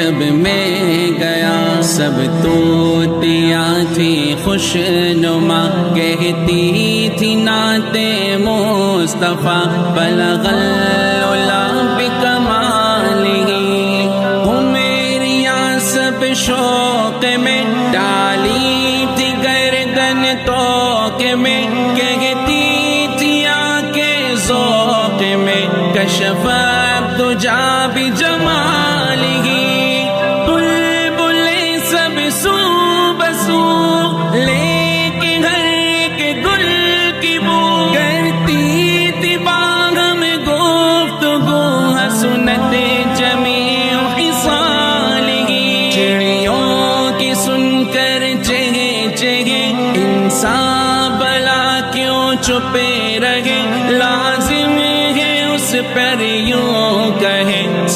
جب میں گیا سب طوطیاں تھی خوش نما، کہتی تھی نعت مصطفیٰ بلغ العلا بکمالہ، حمیریاں سب شوق میں ڈالی تھی گردن توق میں، کہتی تھی آ کے ذوق میں کشف الدجا بجمالہ، بلبلیں سب سو بسو لے